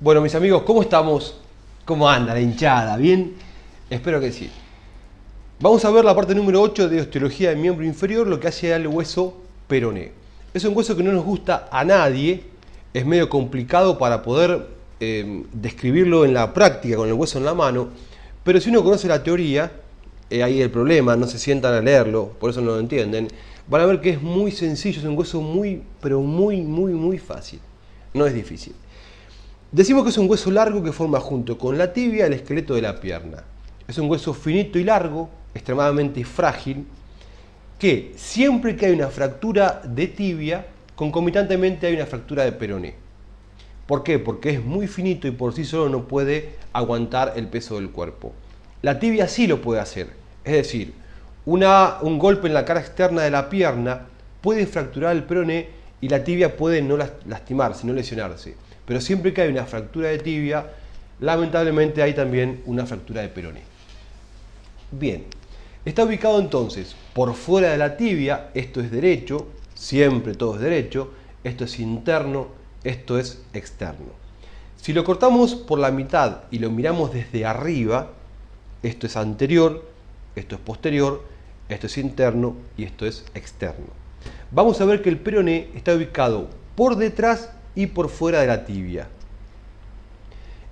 Bueno, mis amigos, ¿cómo estamos? ¿Cómo anda la hinchada? ¿Bien? Espero que sí. Vamos a ver la parte número 8 de osteología del miembro inferior, lo que hace al hueso peroné. Es un hueso que no nos gusta a nadie, es medio complicado para poder describirlo en la práctica con el hueso en la mano, pero si uno conoce la teoría, ahí el problema, no se sientan a leerlo, por eso no lo entienden, van a ver que es muy sencillo, es un hueso pero muy fácil, no es difícil. Decimos que es un hueso largo que forma junto con la tibia el esqueleto de la pierna. Es un hueso finito y largo, extremadamente frágil, que siempre que hay una fractura de tibia, concomitantemente hay una fractura de peroné. ¿Por qué? Porque es muy finito y por sí solo no puede aguantar el peso del cuerpo. La tibia sí lo puede hacer, es decir, un golpe en la cara externa de la pierna puede fracturar el peroné y la tibia puede no lastimarse, no lesionarse. Pero siempre que hay una fractura de tibia, lamentablemente hay también una fractura de peroné. Bien, está ubicado entonces por fuera de la tibia, esto es derecho, siempre todo es derecho, esto es interno, esto es externo. Si lo cortamos por la mitad y lo miramos desde arriba, esto es anterior, esto es posterior, esto es interno y esto es externo. Vamos a ver que el peroné está ubicado por detrás y por fuera de la tibia.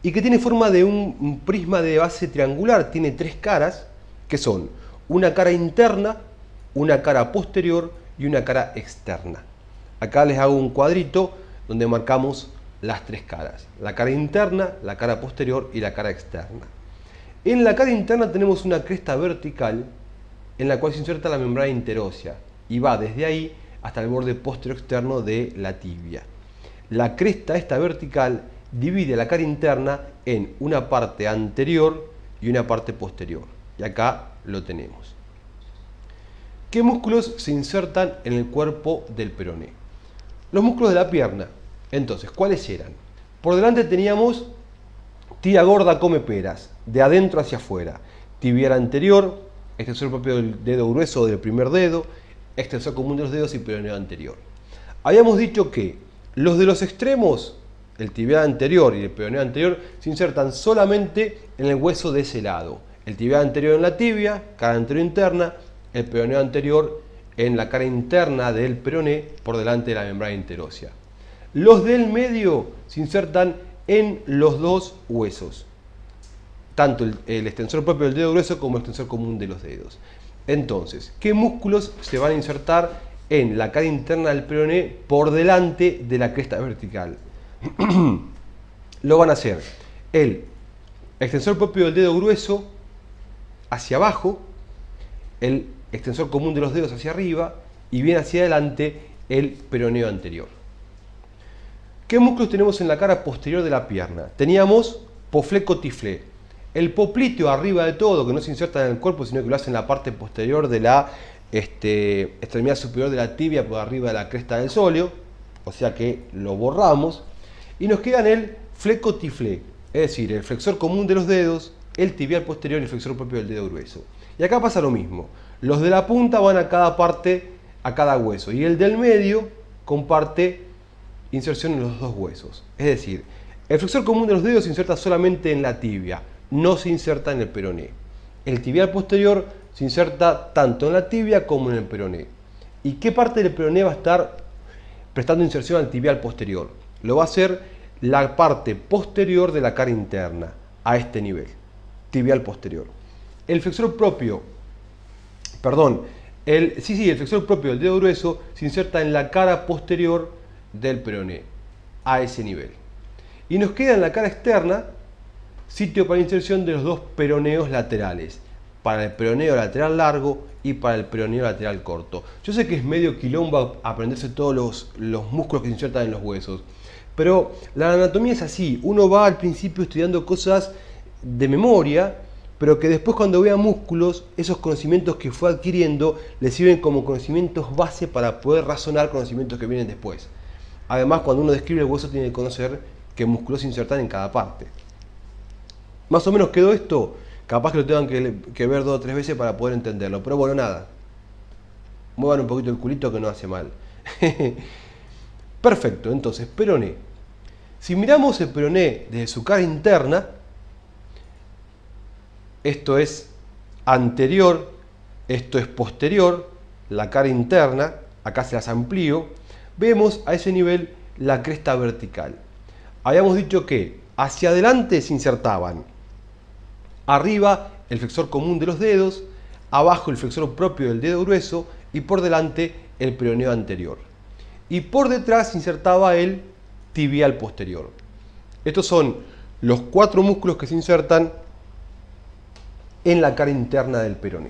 Y que tiene forma de un prisma de base triangular, tiene tres caras, que son una cara interna, una cara posterior y una cara externa. Acá les hago un cuadrito donde marcamos las tres caras, la cara interna, la cara posterior y la cara externa. En la cara interna tenemos una cresta vertical en la cual se inserta la membrana interósea y va desde ahí hasta el borde posterior externo de la tibia. La cresta esta vertical divide la cara interna en una parte anterior y una parte posterior. Y acá lo tenemos. ¿Qué músculos se insertan en el cuerpo del peroné? Los músculos de la pierna. Entonces, ¿cuáles eran? Por delante teníamos tibia gorda come peras, de adentro hacia afuera. Tibial anterior, extensor propio del dedo grueso del primer dedo, extensor común de los dedos y peroneo anterior. Habíamos dicho que los de los extremos, el tibial anterior y el peroneo anterior, se insertan solamente en el hueso de ese lado. El tibial anterior en la tibia, cara anterior interna, el peroneo anterior en la cara interna del peroné por delante de la membrana interósea. Los del medio se insertan en los dos huesos, tanto el extensor propio del dedo grueso como el extensor común de los dedos. Entonces, ¿qué músculos se van a insertar en la cara interna del peroné por delante de la cresta vertical? Lo van a hacer el extensor propio del dedo grueso hacia abajo, el extensor común de los dedos hacia arriba y bien hacia adelante el peroneo anterior. ¿Qué músculos tenemos en la cara posterior de la pierna? Teníamos pofleco-tiflé. El popliteo arriba de todo, que no se inserta en el cuerpo, sino que lo hace en la parte posterior de la extremidad superior de la tibia por arriba de la cresta del sóleo, o sea que lo borramos, y nos quedan el fleco-tiflé, es decir, el flexor común de los dedos, el tibial posterior y el flexor propio del dedo grueso. Y acá pasa lo mismo, los de la punta van a cada parte, a cada hueso, y el del medio comparte inserción en los dos huesos. Es decir, el flexor común de los dedos se inserta solamente en la tibia, no se inserta en el peroné. El tibial posterior se inserta tanto en la tibia como en el peroné. ¿Y qué parte del peroné va a estar prestando inserción al tibial posterior? Lo va a hacer la parte posterior de la cara interna, a este nivel, tibial posterior. El flexor propio, el flexor propio del dedo grueso se inserta en la cara posterior del peroné, a ese nivel. Y nos queda en la cara externa sitio para inserción de los dos peroneos laterales, para el peroneo lateral largo y para el peroneo lateral corto. Yo sé que es medio quilombo aprenderse todos los músculos que se insertan en los huesos, pero la anatomía es así, uno va al principio estudiando cosas de memoria, pero que después cuando vea músculos, esos conocimientos que fue adquiriendo le sirven como conocimientos base para poder razonar conocimientos que vienen después. Además, cuando uno describe el hueso tiene que conocer qué músculos se insertan en cada parte. Más o menos quedó esto, capaz que lo tengan que ver 2 o 3 veces para poder entenderlo, pero bueno, nada. Muevan un poquito el culito que no hace mal. Perfecto, entonces, peroné. Si miramos el peroné desde su cara interna, esto es anterior, esto es posterior, la cara interna, acá se las amplío, vemos a ese nivel la cresta vertical. Habíamos dicho que hacia adelante se insertaban arriba el flexor común de los dedos, abajo el flexor propio del dedo grueso y por delante el peroneo anterior. Y por detrás se insertaba el tibial posterior. Estos son los 4 músculos que se insertan en la cara interna del peroné.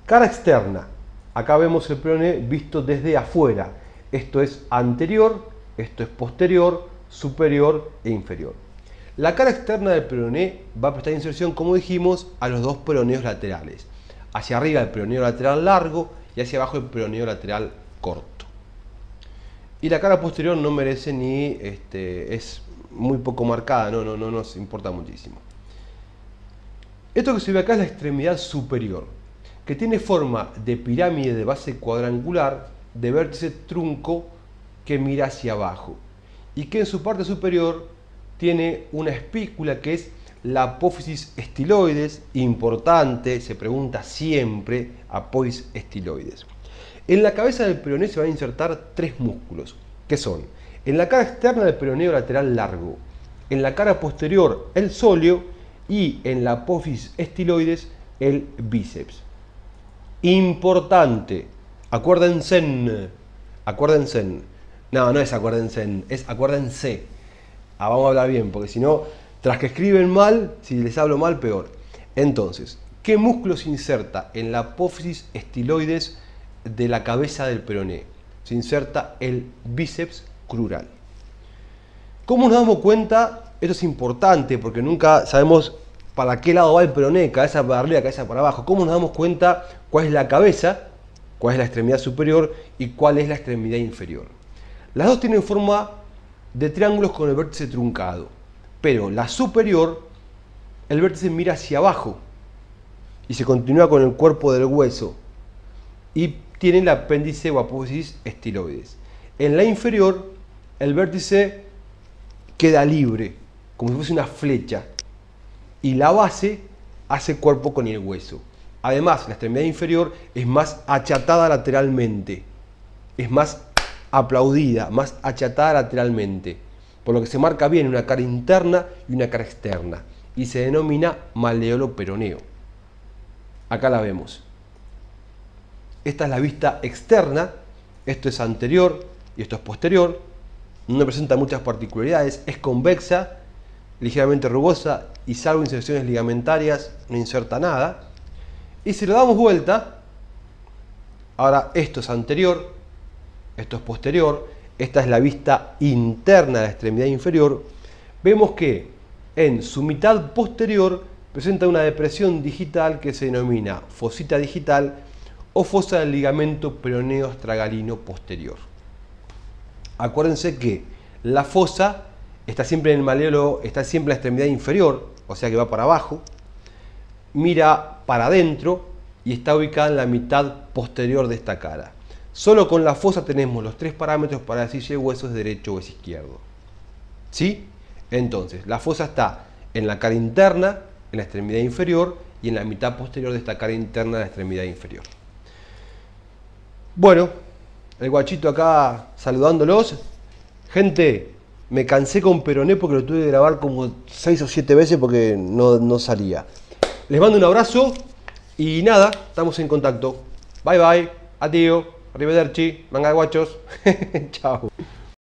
Cara externa. Acá vemos el peroné visto desde afuera. Esto es anterior, esto es posterior, superior e inferior. La cara externa del peroné va a prestar inserción, como dijimos, a los 2 peroneos laterales. Hacia arriba el peroneo lateral largo y hacia abajo el peroneo lateral corto. Y la cara posterior no merece ni, es muy poco marcada, no nos importa muchísimo. Esto que se ve acá es la extremidad superior, que tiene forma de pirámide de base cuadrangular, de vértice trunco que mira hacia abajo y que en su parte superior tiene una espícula que es la apófisis estiloides, importante, se pregunta siempre, apófisis estiloides. En la cabeza del peroné se van a insertar 3 músculos, que son, en la cara externa del peroneo lateral largo, en la cara posterior el sóleo y en la apófisis estiloides el bíceps. Importante, acuérdense, no es acuérdense, es acuérdense. Vamos a hablar bien, porque si no, tras que escriben mal, si les hablo mal, peor. Entonces, ¿qué músculo se inserta en la apófisis estiloides de la cabeza del peroné? Se inserta el bíceps crural. ¿Cómo nos damos cuenta? Esto es importante porque nunca sabemos para qué lado va el peroné, cabeza para arriba, cabeza para abajo. ¿Cómo nos damos cuenta cuál es la cabeza, cuál es la extremidad superior y cuál es la extremidad inferior? Las dos tienen forma de triángulos con el vértice truncado, pero la superior, el vértice mira hacia abajo y se continúa con el cuerpo del hueso y tiene el apéndice o apófisis estiloides. En la inferior, el vértice queda libre, como si fuese una flecha, y la base hace cuerpo con el hueso. Además, la extremidad inferior es más achatada lateralmente, es más aplaudida, más achatada lateralmente, por lo que se marca bien una cara interna y una cara externa, y se denomina maleolo peroneo. Acá la vemos. Esta es la vista externa, esto es anterior y esto es posterior, no presenta muchas particularidades, es convexa, ligeramente rugosa y salvo inserciones ligamentarias no inserta nada. Y si lo damos vuelta, ahora esto es anterior, esto es posterior, esta es la vista interna de la extremidad inferior, vemos que en su mitad posterior presenta una depresión digital que se denomina fosita digital o fosa del ligamento peroneo astragalino posterior. Acuérdense que la fosa está siempre en el maleolo, está siempre en la extremidad inferior, o sea que va para abajo, mira para adentro y está ubicada en la mitad posterior de esta cara. Solo con la fosa tenemos los 3 parámetros para decir si el hueso es derecho o es izquierdo. ¿Sí? Entonces, la fosa está en la cara interna, en la extremidad inferior y en la mitad posterior de esta cara interna de la extremidad inferior. Bueno, el guachito acá saludándolos. Gente, me cansé con peroné porque lo tuve que grabar como 6 o 7 veces porque no salía. Les mando un abrazo y nada, estamos en contacto. Bye bye, adiós, arrivederci, manga de guachos. Chao.